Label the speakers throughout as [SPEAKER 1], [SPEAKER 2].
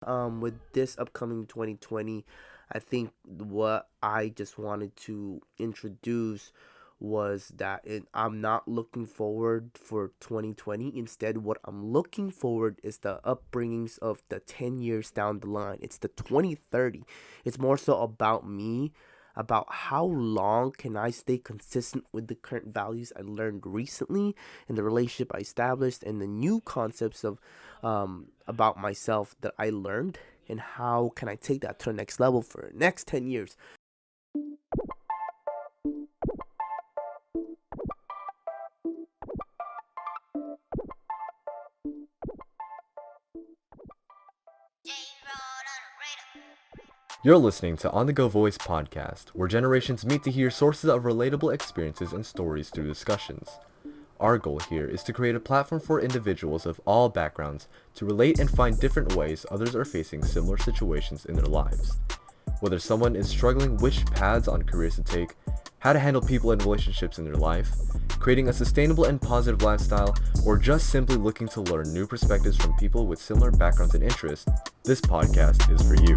[SPEAKER 1] With this upcoming 2020, I think what I just wanted to introduce was that I'm not looking forward for 2020. Instead, what I'm looking forward is the upbringings of the 10 years down the line. It's the 2030. It's more so about me, about how long can I stay consistent with the current values I learned recently and the relationship I established and the new concepts of about myself that I learned, and how can I take that to the next level for the next 10 years.
[SPEAKER 2] You're listening to On the Go Voice podcast, where generations meet to hear sources of relatable experiences and stories through discussions. Our goal here is to create a platform for individuals of all backgrounds to relate and find different ways others are facing similar situations in their lives. Whether someone is struggling which paths on careers to take, how to handle people and relationships in their life, creating a sustainable and positive lifestyle, or just simply looking to learn new perspectives from people with similar backgrounds and interests, this podcast is for you.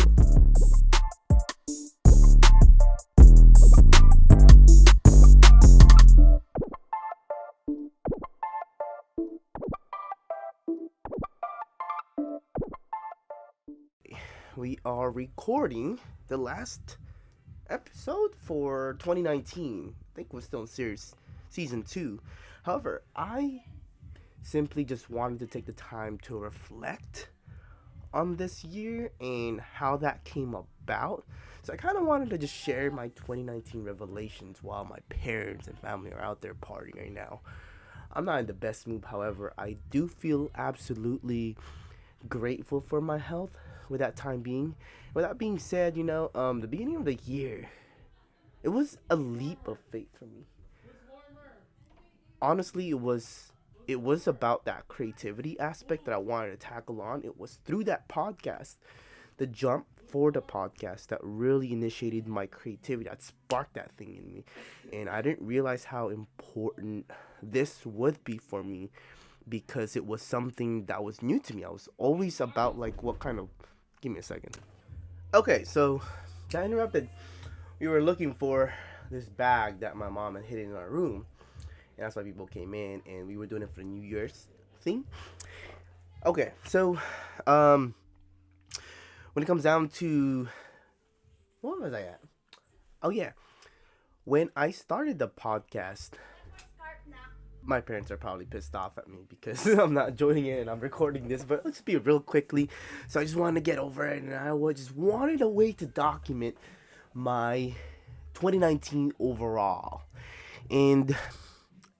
[SPEAKER 1] We are recording the last episode for 2019. I think we're still in series season 2. However, I simply just wanted to take the time to reflect on this year and how that came about. So I kind of wanted to just share my 2019 revelations while my parents and family are out there partying right now. I'm not in the best mood, however, I do feel absolutely grateful for my health with that time being. With that being said, the beginning of the year, it was a leap of faith for me. Honestly, it was about that creativity aspect that I wanted to tackle on. It was through that podcast, the jump for the podcast, that really initiated my creativity, that sparked that thing in me. And I didn't realize how important this would be for me, because it was something that was new to me. I was always about like what kind of give me a second. Okay, so that interrupted. We were looking for this bag that my mom had hidden in our room, and that's why people came in, and we were doing it for the New Year's thing. Okay, so um, when it comes down to what was I at? Oh yeah, when I started the podcast, my parents are probably pissed off at me because I'm not joining it and I'm recording this. But let's be real quickly. So I just wanted to get over it, and just wanted a way to document my 2019 overall. And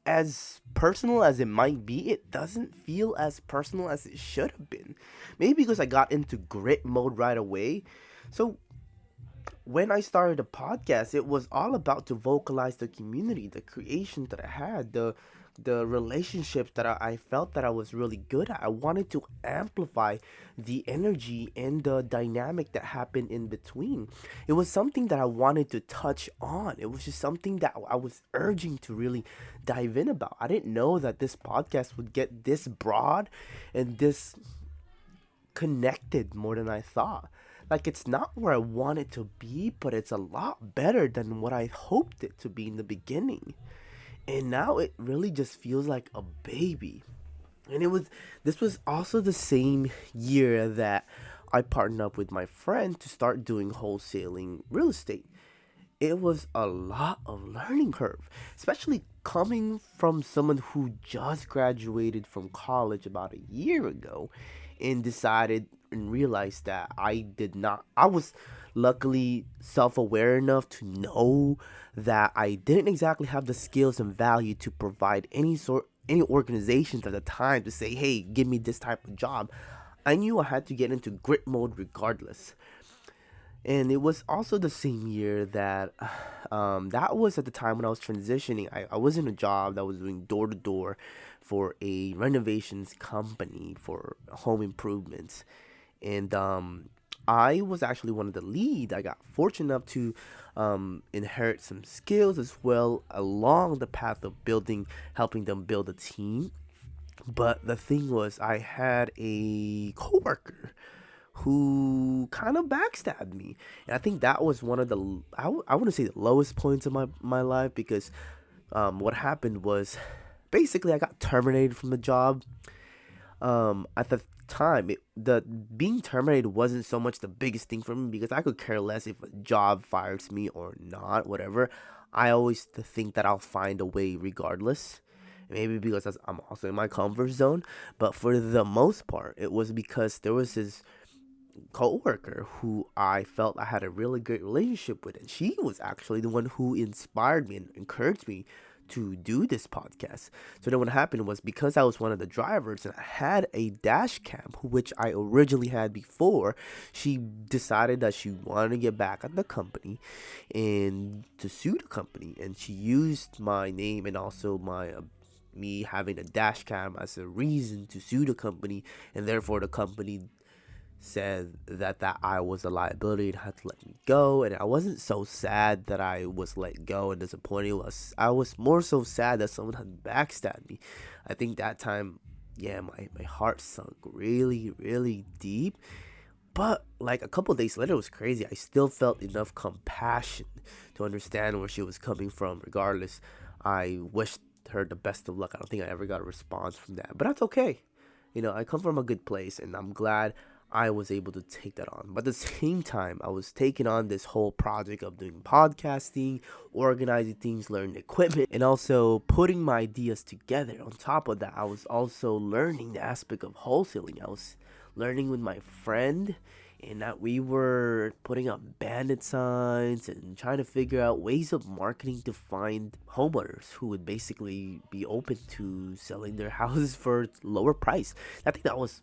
[SPEAKER 1] as personal as it might be, it doesn't feel as personal as it should have been. Maybe because I got into grit mode right away. So when I started the podcast, it was all about to vocalize the community, the creation that I had, the relationships that I felt that I was really good at. I wanted to amplify the energy and the dynamic that happened in between. It was something that I wanted to touch on. It was just something that I was urging to really dive in about. I didn't know that this podcast would get this broad and this connected more than I thought. Like, it's not where I want it to be, but it's a lot better than what I hoped it to be in the beginning. And now it really just feels like a baby. And this was also the same year that I partnered up with my friend to start doing wholesaling real estate. It was a lot of learning curve, especially coming from someone who just graduated from college about a year ago and decided and realized that I was luckily self-aware enough to know that I didn't exactly have the skills and value to provide any organizations at the time to say, hey, give me this type of job. I knew I had to get into grit mode regardless. And it was also the same year that that was at the time when I was transitioning. I was in a job that was doing door to door for a renovations company for home improvements. And I was actually one of the lead. I got fortunate enough to inherit some skills as well along the path of helping them build a team. But the thing was, I had a coworker who kind of backstabbed me. And I think that was one of the, I wouldn't say the lowest points of my life, because what happened was basically I got terminated from the job. At the time, the being terminated wasn't so much the biggest thing for me, because I could care less if a job fires me or not, whatever. I always think that I'll find a way regardless. Maybe because I'm also in my comfort zone, but for the most part, it was because there was this coworker who I felt I had a really great relationship with, and she was actually the one who inspired me and encouraged me to do this podcast. So then what happened was, because I was one of the drivers and I had a dash cam, which I originally had before, she decided that she wanted to get back at the company and to sue the company, and she used my name and also my me having a dash cam as a reason to sue the company, and therefore the company said that I was a liability and had to let me go. And I wasn't so sad that I was let go and disappointed. I was more so sad that someone had backstabbed me. I think that time, yeah, my heart sunk really, really deep. But like a couple days later, it was crazy. I still felt enough compassion to understand where she was coming from. Regardless, I wished her the best of luck. I don't think I ever got a response from that, but that's okay. I come from a good place, and I'm glad I was able to take that on. But at the same time, I was taking on this whole project of doing podcasting, organizing things, learning equipment, and also putting my ideas together. On top of that, I was also learning the aspect of wholesaling. I was learning with my friend, and that we were putting up bandit signs and trying to figure out ways of marketing to find homeowners who would basically be open to selling their houses for lower price. I think that's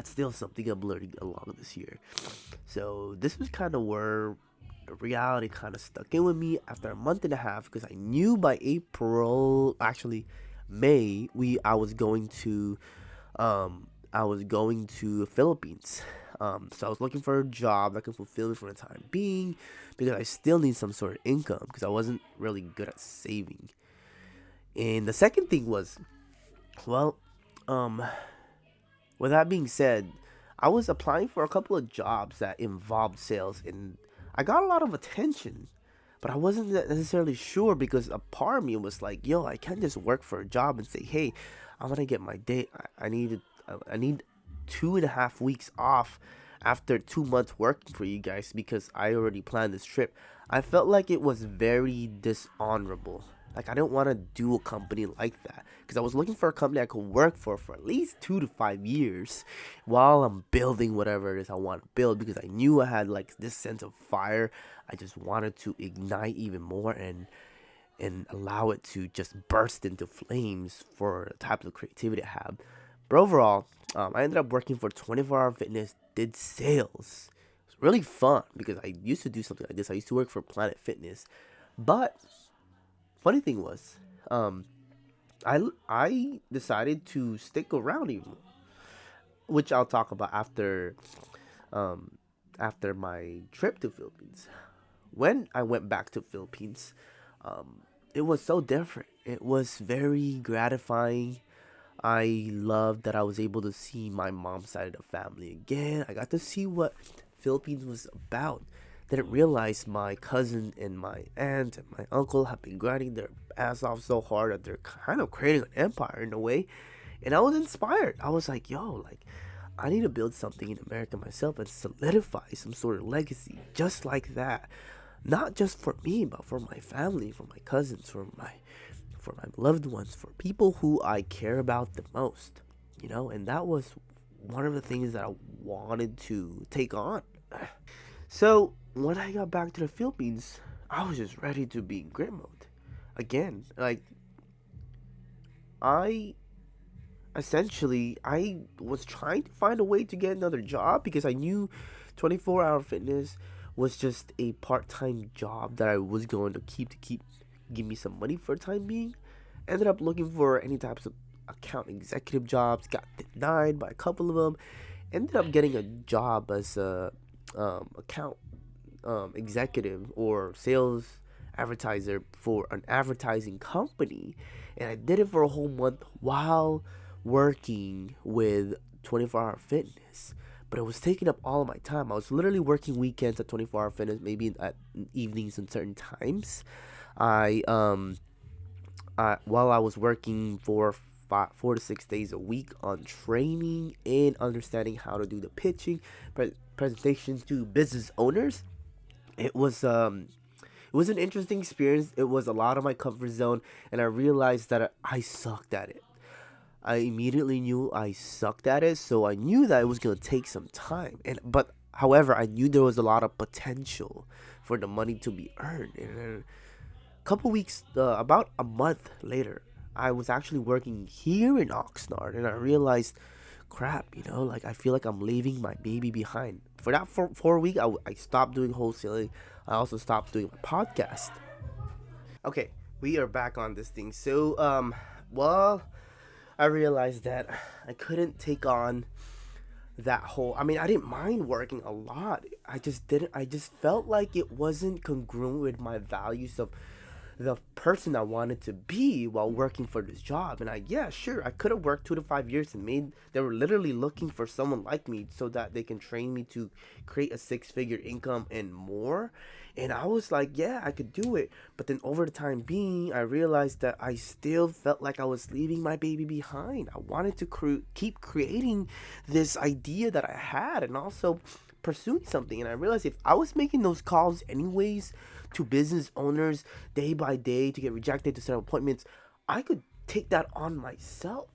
[SPEAKER 1] still something I'm learning along this year. So this was kind of where the reality kind of stuck in with me after a month and a half, because I knew by April, actually May, I was going to Philippines. So I was looking for a job that could fulfill me for the time being, because I still need some sort of income, because I wasn't really good at saving. And the second thing was, well, with that being said, I was applying for a couple of jobs that involved sales, and I got a lot of attention, but I wasn't necessarily sure, because a part of me was like, yo, I can't just work for a job and say, hey, I want to get my day. I need 2.5 weeks off after 2 months working for you guys, because I already planned this trip. I felt like it was very dishonorable. Like, I didn't want to do a company like that, because I was looking for a company I could work for at least 2 to 5 years while I'm building whatever it is I want to build, because I knew I had like this sense of fire. I just wanted to ignite even more and allow it to just burst into flames for the type of creativity I have. But overall, I ended up working for 24 Hour Fitness, did sales. It was really fun, because I used to do something like this. I used to work for Planet Fitness. But funny thing was, I decided to stick around even more, which I'll talk about um, after my trip to Philippines. When I went back to Philippines, um, it was so different. It was very gratifying. I loved that I was able to see my mom's side of the family again. I got to see what Philippines was about. Didn't realize my cousin and my aunt and my uncle have been grinding their ass off so hard that they're kind of creating an empire in a way. And I was inspired. I was like, yo, like, I need to build something in America myself and solidify some sort of legacy just like that. Not just for me, but for my family, for my cousins, for my loved ones, for people who I care about the most, and that was one of the things that I wanted to take on. So when I got back to the Philippines, I was just ready to be in grit mode again. Like, I I was trying to find a way to get another job, because I knew 24 Hour Fitness was just a part-time job that I was going to keep give me some money for the time being. Ended up looking for any types of account executive jobs, got denied by a couple of them. Ended up getting a job as a account executive or sales advertiser for an advertising company, and I did it for a whole month while working with 24 Hour Fitness. but it was taking up all of my time. I was literally working weekends at 24 Hour Fitness, maybe at evenings and certain times. I while I was working for 4 to 6 days a week on training and understanding how to do the pitching presentations to business owners. It was it was an interesting experience. It was a lot of my comfort zone, and I realized that I sucked at it. I immediately knew I sucked at it, so I knew that it was gonna take some time. And but however, I knew there was a lot of potential for the money to be earned. And then a couple weeks, about a month later, I was actually working here in Oxnard, and I realized, crap, like I feel like I'm leaving my baby behind. For that 4 week, I stopped doing wholesaling. I also stopped doing my podcast. Okay, we are back on this thing. So, well, I realized that I couldn't take on that whole. I mean, I didn't mind working a lot. I just didn't. I just felt like it wasn't congruent with my values of the person I wanted to be while working for this job. And yeah, sure, I could have worked 2 to 5 years and made. They were literally looking for someone like me so that they can train me to create a six-figure income and more. And I was like, yeah, I could do it. But then over the time being, I realized that I still felt like I was leaving my baby behind. I wanted to keep creating this idea that I had, and also pursuing something. And I realized if I was making those calls anyways to business owners day by day to get rejected to set up appointments, I could take that on myself.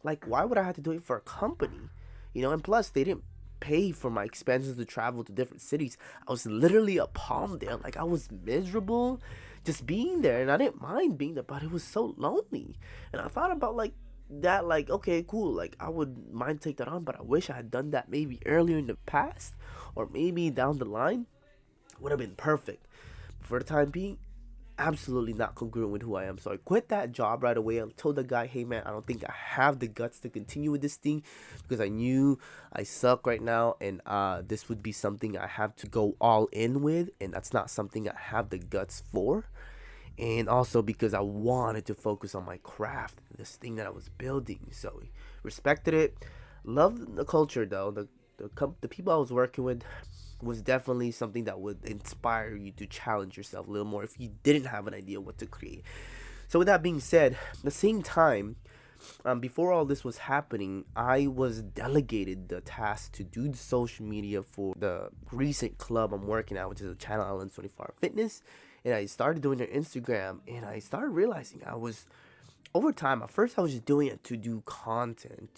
[SPEAKER 1] Like, why would I have to do it for a company? And plus, they didn't pay for my expenses to travel to different cities. I was literally a palm there. Like, I was miserable just being there, and I didn't mind being there, but it was so lonely. And I thought about that, like, okay, cool, like I would mind take that on, but I wish I had done that maybe earlier in the past, or maybe down the line would have been perfect. For the time being, absolutely not congruent with who I am. So I quit that job right away. I told the guy, hey man, I don't think I have the guts to continue with this thing, because I knew I suck right now, and this would be something I have to go all in with, and that's not something I have the guts for. And also because I wanted to focus on my craft, this thing that I was building. So respected it. Loved the culture though. The people I was working with was definitely something that would inspire you to challenge yourself a little more if you didn't have an idea what to create. So with that being said, at the same time, before all this was happening, I was delegated the task to do the social media for the recent club I'm working at, which is a Channel Islands 24 Hour Fitness. And I started doing their Instagram, and I started realizing I was, over time, at first I was just doing it to do content,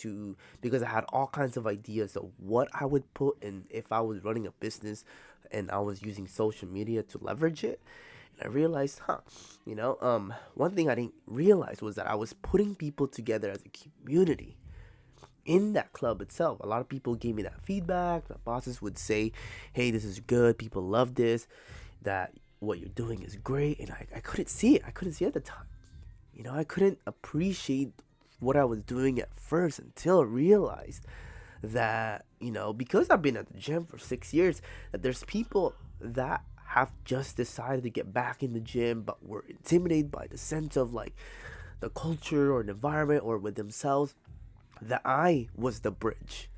[SPEAKER 1] because I had all kinds of ideas of what I would put in if I was running a business and I was using social media to leverage it. And I realized, one thing I didn't realize was that I was putting people together as a community in that club itself. A lot of people gave me that feedback. My bosses would say, hey, this is good, people love this, that what you're doing is great. And I couldn't see it. I couldn't see it at the time. I couldn't appreciate what I was doing at first until I realized that, because I've been at the gym for 6 years, that there's people that have just decided to get back in the gym but were intimidated by the sense of like the culture or the environment or with themselves, that I was the bridge.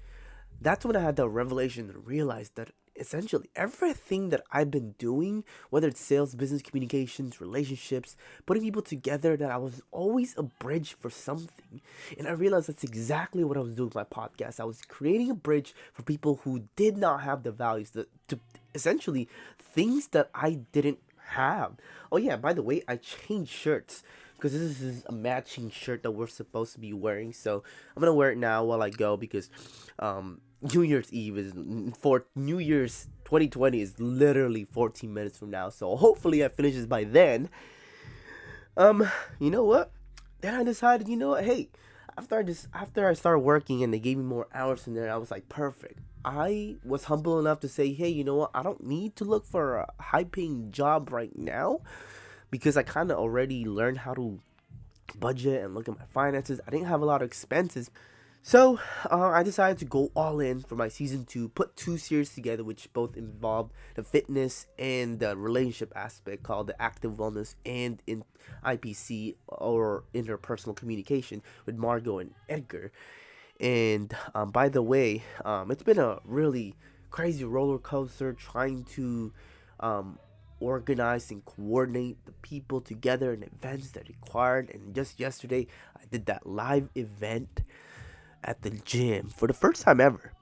[SPEAKER 1] That's when I had the revelation and realized that essentially everything that I've been doing, whether it's sales, business, communications, relationships, putting people together, that I was always a bridge for something. And I realized that's exactly what I was doing with my podcast. I was creating a bridge for people who did not have the values to essentially things that I didn't have. Oh yeah, by the way, I changed shirts because this is a matching shirt that we're supposed to be wearing. So I'm gonna wear it now while I go, because New Year's Eve is for New Year's 2020 is literally 14 minutes from now. So hopefully I finish this by then. You know what? Then I decided, hey, after I started working and they gave me more hours in there, I was like, perfect. I was humble enough to say, hey, you know what? I don't need to look for a high-paying job right now, because I kind of already learned how to budget and look at my finances. I didn't have a lot of expenses. So I decided to go all in for my season 2, put 2 series together, which both involved the fitness and the relationship aspect, called the active wellness and in IPC, or interpersonal communication, with Margot and Edgar. And by the way, it's been a really crazy roller coaster trying to um, organize and coordinate the people together and events that required. And just yesterday, I did that live event at the gym for the first time ever.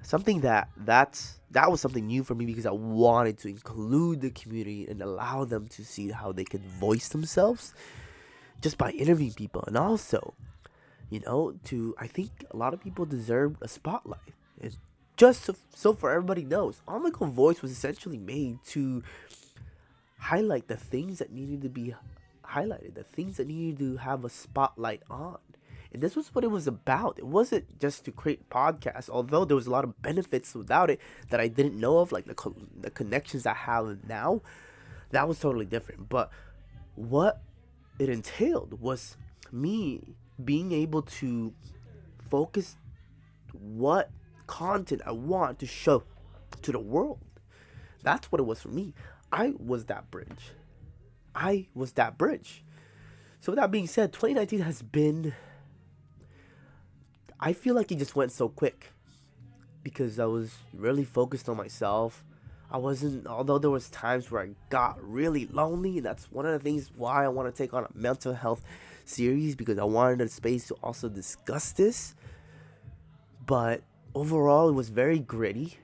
[SPEAKER 1] Something that was something new for me because I wanted to include the community and allow them to see how they could voice themselves just by interviewing people. And also, to I think a lot of people deserve a spotlight. And just so for everybody knows, On the Go Voice was essentially made to highlight the things that needed to be highlighted, the things that needed to have a spotlight on. And this was what it was about. It wasn't just to create podcasts, although there was a lot of benefits without it that I didn't know of, like the connections I have now. That was totally different. But what it entailed was me being able to focus what content I want to show to the world. That's what it was for me. I was that bridge. I was that bridge. So with that being said, 2019 has been, I feel like it just went so quick because I was really focused on myself. I wasn't, although there was times where I got really lonely, and that's one of the things why I want to take on a mental health series, because I wanted a space to also discuss this. But overall, it was very gritty.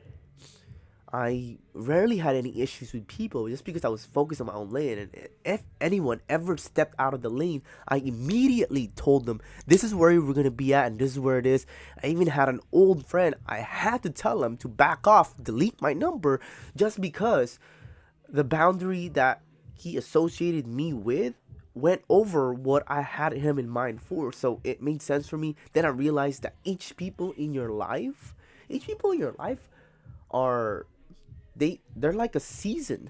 [SPEAKER 1] I rarely had any issues with people just because I was focused on my own lane. And if anyone ever stepped out of the lane, I immediately told them, this is where we're going to be at and this is where it is. I even had an old friend. I had to tell him to back off, delete my number, just because the boundary that he associated me with went over what I had him in mind for. So it made sense for me. Then I realized that each people in your life are they're like a season,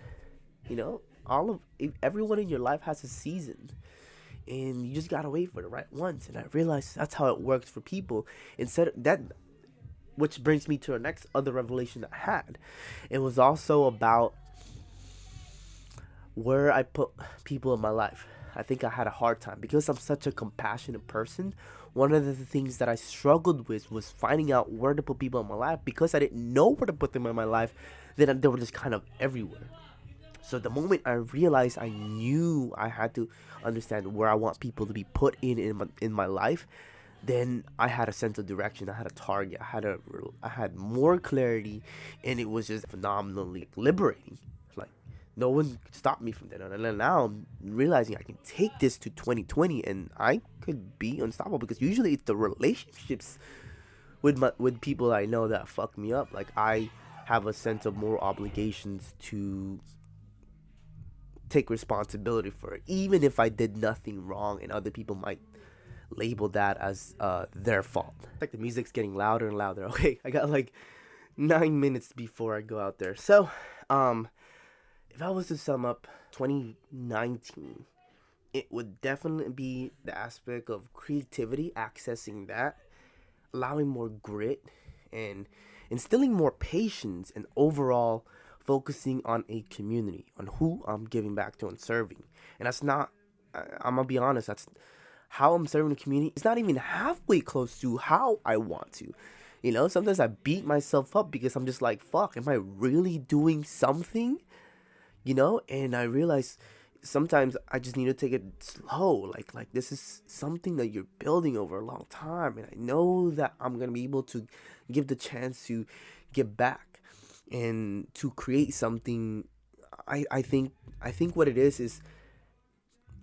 [SPEAKER 1] all of everyone in your life has a season, and you just gotta wait for the right ones. And I realized that's how it works for people. Instead of that, which brings me to the next other revelation I had. It was also about where I put people in my life. I think I had a hard time because I'm such a compassionate person. One of the things that I struggled with was finding out where to put people in my life, because I didn't know where to put them in my life. Then they were just kind of everywhere. So the moment I realized I knew I had to understand where I want people to be put in my life, then I had a sense of direction. I had a target. I had more clarity, and it was just phenomenally liberating. Like no one could stop me from that. And then now I'm realizing I can take this to 2020, and I could be unstoppable, because usually it's the relationships with people I know that fuck me up. Like I have a sense of more obligations to take responsibility for it, even if I did nothing wrong, and other people might label that as their fault. Like the music's getting louder and louder. Okay, I got like 9 minutes before I go out there. So, if I was to sum up 2019, it would definitely be the aspect of creativity, accessing that, allowing more grit, and instilling more patience, and overall focusing on a community, on who I'm giving back to and serving. And that's not, I'm gonna be honest, that's how I'm serving the community. It's not even halfway close to how I want to. Sometimes I beat myself up because I'm just like, fuck, am I really doing something? And I realize sometimes I just need to take it slow. Like this is something that you're building over a long time, and I know that I'm gonna be able to give the chance to give back and to create something. I think what it is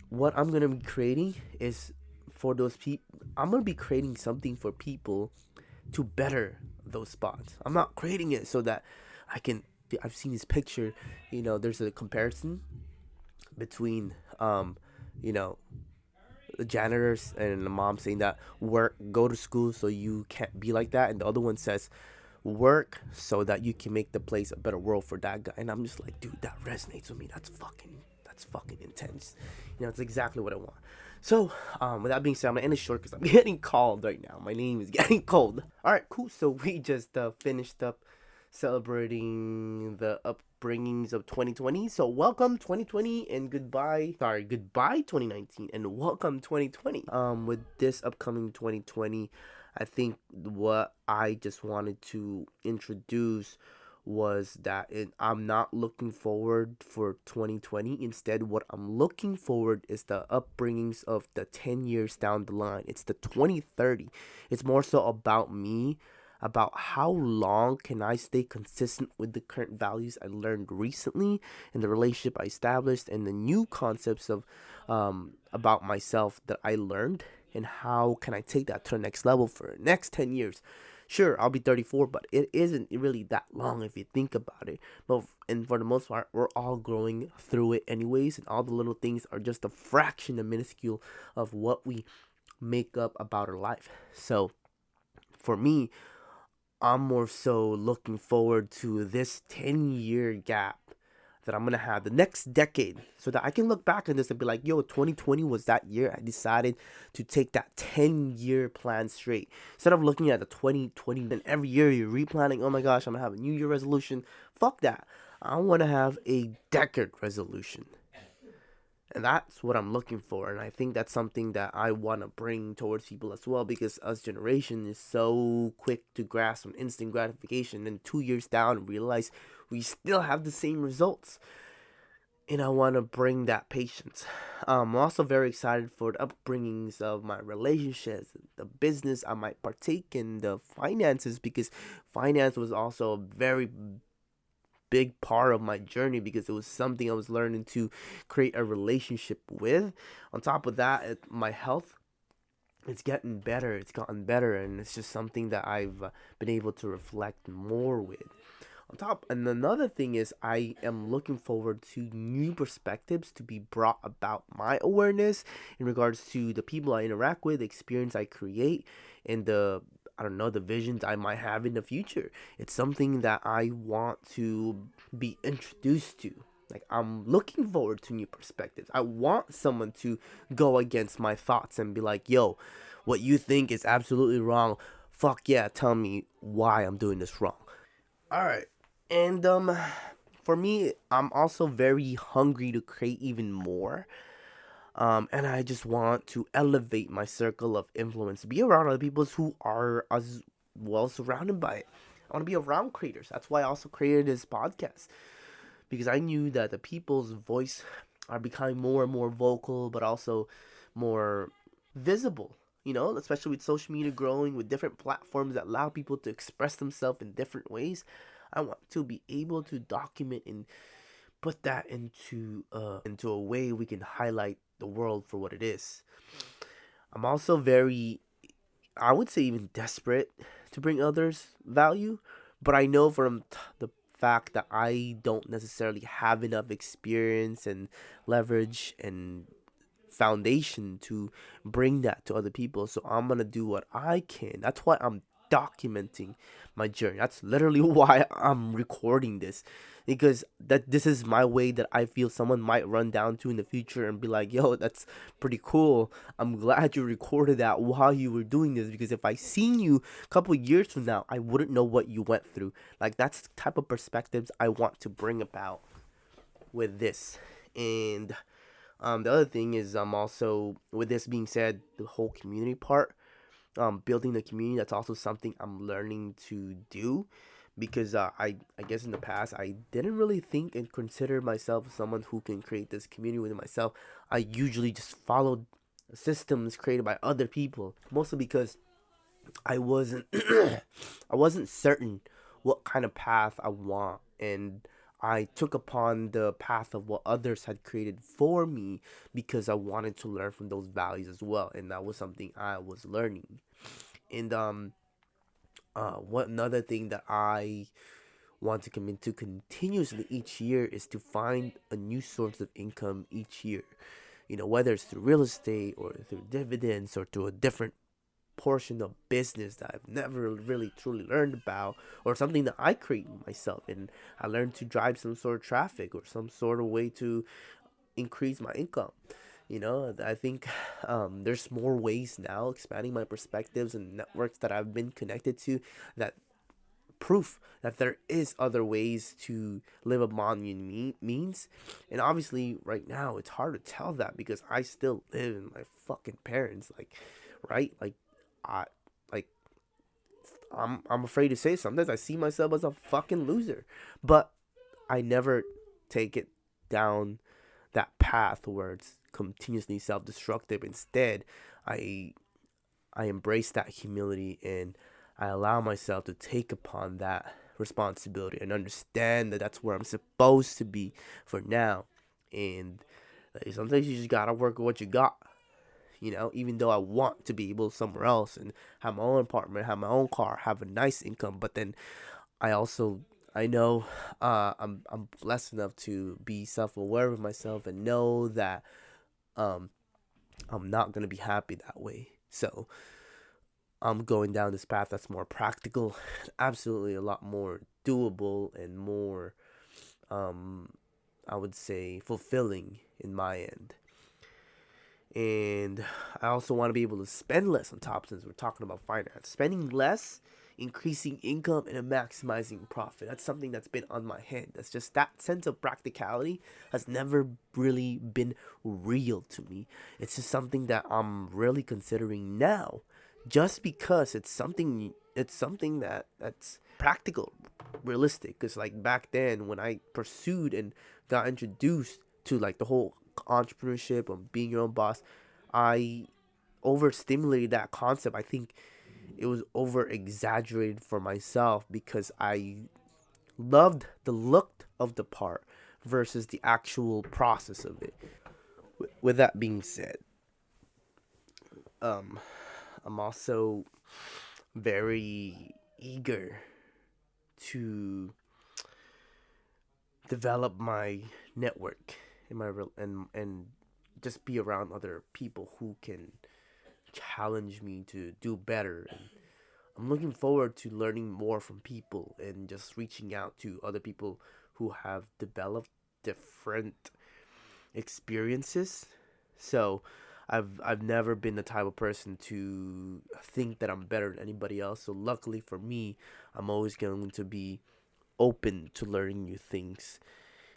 [SPEAKER 1] what I'm gonna be creating is for those people. I'm gonna be creating something for people to better those spots. I'm not creating it so that I can. I've seen this picture. There's a comparison between the janitors and the mom saying that go to school so you can't be like that, and the other one says work so that you can make the place a better world for that guy. And I'm just like, dude, that resonates with me. That's fucking intense. It's exactly what I want. So with that being said, I'm gonna end it short because I'm getting called right now. My name is getting cold. All right, cool. So we just finished up celebrating the upbringings of 2020. So welcome 2020 and goodbye 2019 and welcome 2020. With this upcoming 2020, I think what I just wanted to introduce was that I'm not looking forward for 2020. Instead, what I'm looking forward is the upbringings of the 10 years down the line. It's the 2030. It's more so about me, about how long can I stay consistent with the current values I learned recently and the relationship I established and the new concepts of about myself that I learned, and how can I take that to the next level for the next 10 years. Sure, I'll be 34, but it isn't really that long if you think about it. But and for the most part, we're all growing through it anyways, and all the little things are just a fraction, a minuscule of what we make up about our life. So for me, I'm more so looking forward to this 10-year gap that I'm gonna have the next decade, so that I can look back on this and be like, yo, 2020 was that year I decided to take that 10-year plan straight. Instead of looking at the 2020, then every year you're replanning, oh my gosh, I'm gonna have a New Year resolution. Fuck that. I wanna have a decade resolution. And that's what I'm looking for. And I think that's something that I want to bring towards people as well, because us generation is so quick to grasp on instant gratification, and 2 years down realize we still have the same results. And I want to bring that patience. I'm also very excited for the upbringings of my relationships, the business I might partake in, the finances, because finance was also a very big part of my journey, because it was something I was learning to create a relationship with. On top of that, my health, it's getting better. It's gotten better, and it's just something that I've been able to reflect more with. On top, and another thing is, I am looking forward to new perspectives to be brought about my awareness in regards to the people I interact with, the experience I create, and the, I don't know, the visions I might have in the future. It's something that I want to be introduced to. Like, I'm looking forward to new perspectives. I want someone to go against my thoughts and be like, yo, what you think is absolutely wrong. Fuck yeah, tell me why I'm doing this wrong. All right. And for me, I'm also very hungry to create even more. And I just want to elevate my circle of influence, be around other people who are as well surrounded by it. I want to be around creators. That's why I also created this podcast, because I knew that the people's voice are becoming more and more vocal, but also more visible. You know, especially with social media growing, with different platforms that allow people to express themselves in different ways. I want to be able to document and put that into a way we can highlight the world for what it is. I'm also very, I would say, even desperate to bring others value, but I know from the fact that I don't necessarily have enough experience and leverage and foundation to bring that to other people. So I'm gonna do what I can. That's why I'm documenting my journey. That's literally why I'm recording this, because that this is my way that I feel someone might run down to in the future and be like, "Yo, that's pretty cool. I'm glad you recorded that while you were doing this, because if I seen you a couple years from now, I wouldn't know what you went through." Like, that's the type of perspectives I want to bring about with this. And the other thing is, also, with this being said, the whole community part, building the community, that's also something I'm learning to do, because I guess in the past I didn't really think and consider myself someone who can create this community within myself. I usually just followed systems created by other people, mostly because I wasn't I wasn't certain what kind of path I want, and I took upon the path of what others had created for me, because I wanted to learn from those values as well, and that was something I was learning. And what another thing that I want to commit to continuously each year is to find a new source of income each year. You know, whether it's through real estate or through dividends or through a different portion of business that I've never really truly learned about, or something that I create myself, and I learned to drive some sort of traffic or some sort of way to increase my income. You know, I think there's more ways now, expanding my perspectives and networks that I've been connected to, that proof that there is other ways to live a Monyan means. And obviously right now it's hard to tell that, because I still live in my fucking parents, like, right, like, I like I'm afraid to say sometimes I see myself as a fucking loser, but I never take it down that path where it's continuously self-destructive. Instead, I I embrace that humility and I allow myself to take upon that responsibility and understand that that's where I'm supposed to be for now. And like, sometimes you just gotta work with what you got. Even though I want to be able somewhere else and have my own apartment, have my own car, have a nice income, but then I also I know I'm blessed enough to be self aware of myself and know that um I'm not gonna be happy that way. So I'm going down this path that's more practical, absolutely a lot more doable and more um I would say fulfilling in my end. And I also want to be able to spend less on top since we're talking about finance. Spending less, increasing income, and maximizing profit. That's something that's been on my head. That's just that sense of practicality has never really been real to me. It's just something that I'm really considering now. Just because it's something that's practical, realistic. Because like back then when I pursued and got introduced to like the whole entrepreneurship or being your own boss, I overstimulated that concept. I think it was over exaggerated for myself because I loved the look of the part versus the actual process of it. With that being said, um, I'm also very eager to develop my network and and just be around other people who can challenge me to do better. And I'm looking forward to learning more from people and just reaching out to other people who have developed different experiences. So I've never been the type of person to think that I'm better than anybody else. So luckily for me, I'm always going to be open to learning new things,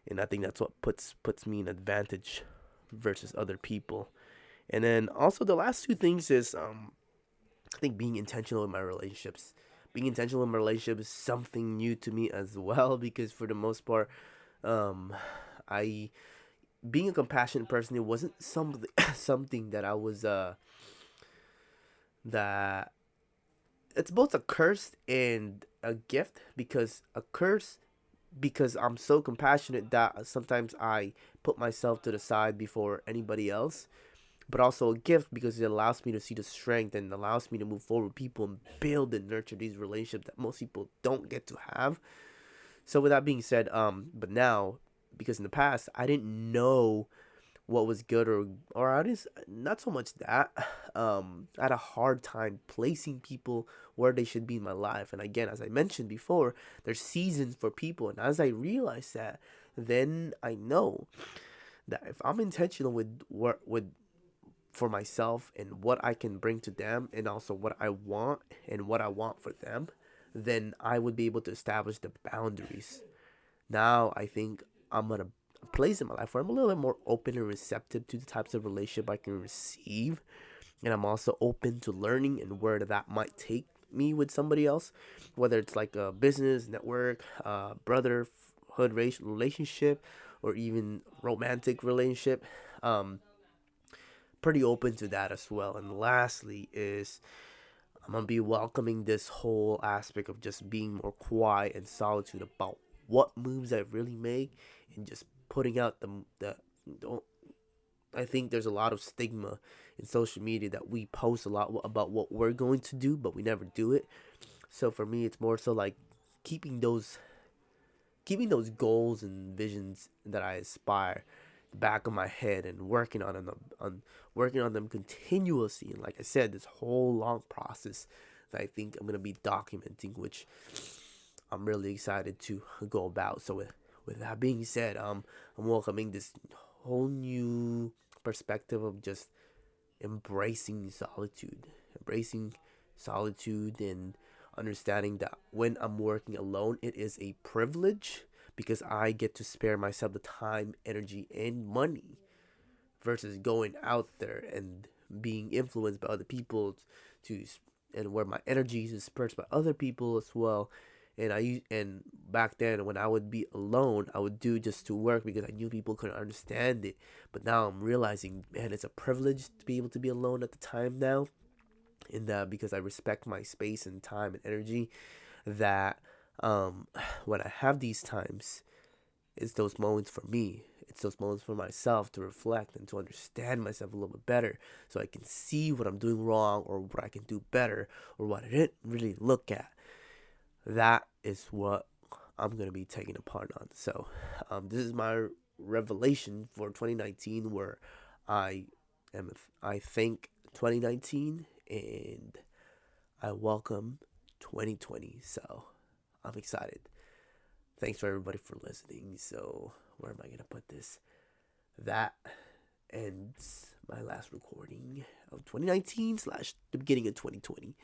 [SPEAKER 1] and I think that's what puts me in advantage versus other people. And then also the last two things is I think being intentional in my relationships. Being intentional in my relationship is something new to me as well because for the most part, um, I being a compassionate person, it wasn't something something that I was that it's both a curse and a gift. Because a curse because I'm so compassionate that sometimes I put myself to the side before anybody else, but also a gift because it allows me to see the strength and allows me to move forward with people and build and nurture these relationships that most people don't get to have. So with that being said, but now, because in the past I didn't know what was good, or I just not so much that I had a hard time placing people where they should be in my life. And again, as I mentioned before, there's seasons for people, and as I realize that, then I know that if I'm intentional with what with for myself and what I can bring to them and also what I want and what I want for them, then I would be able to establish the boundaries. Now I think I'm at a place in my life where I'm a little bit more open and receptive to the types of relationship I can receive. And I'm also open to learning and where that might take me with somebody else, whether it's like a business, network, brotherhood relationship, or even romantic relationship. Um, Pretty open to that as well. And lastly is I'm gonna be welcoming this whole aspect of just being more quiet and solitude about what moves I really make and just putting out the I think there's a lot of stigma in social media that we post a lot about what we're going to do, but we never do it. So for me, it's more so like keeping those keeping those goals and visions that I aspire back of my head and working on them continuously. And like I said, this whole long process that I think I'm gonna be documenting, which I'm really excited to go about. So with that being said, I'm welcoming this whole new perspective of just embracing embracing solitude, and understanding that when I'm working alone, it is a privilege because I get to spare myself the time, energy, and money versus going out there and being influenced by other people to and where my energy is dispersed by other people as well. And back then when I would be alone, I would do just to work because I knew people couldn't understand it. But now I'm realizing, man, it's a privilege to be able to be alone at the time now, in that because I respect my space and time and energy. That um, when I have these times, it's those moments for me. It's those moments for myself to reflect and to understand myself a little bit better, so I can see what I'm doing wrong or what I can do better or what I didn't really look at. That is what I'm going to be taking a part on. So, this is my revelation for 2019, where I I thank 2019 and I welcome 2020. So, I'm excited. Thanks for everybody for listening. So, where am I going to put this? That ends my last recording of 2019 slash the beginning of 2020.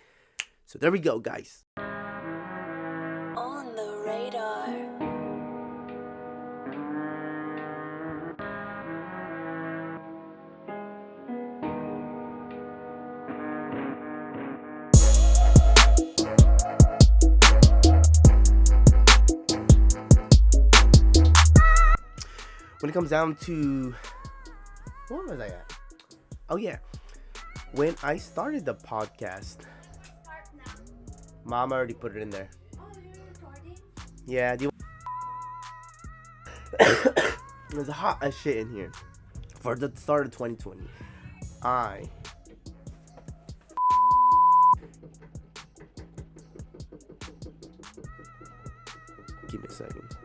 [SPEAKER 1] So, there we go, guys.
[SPEAKER 3] On the radar.
[SPEAKER 1] When it comes down to, where was I at? Oh yeah, when I started the podcast, Mom already put it in there.
[SPEAKER 3] Oh, you're recording?
[SPEAKER 1] Yeah, do you? There's hot as shit in here. For the start of 2020, I give me a second.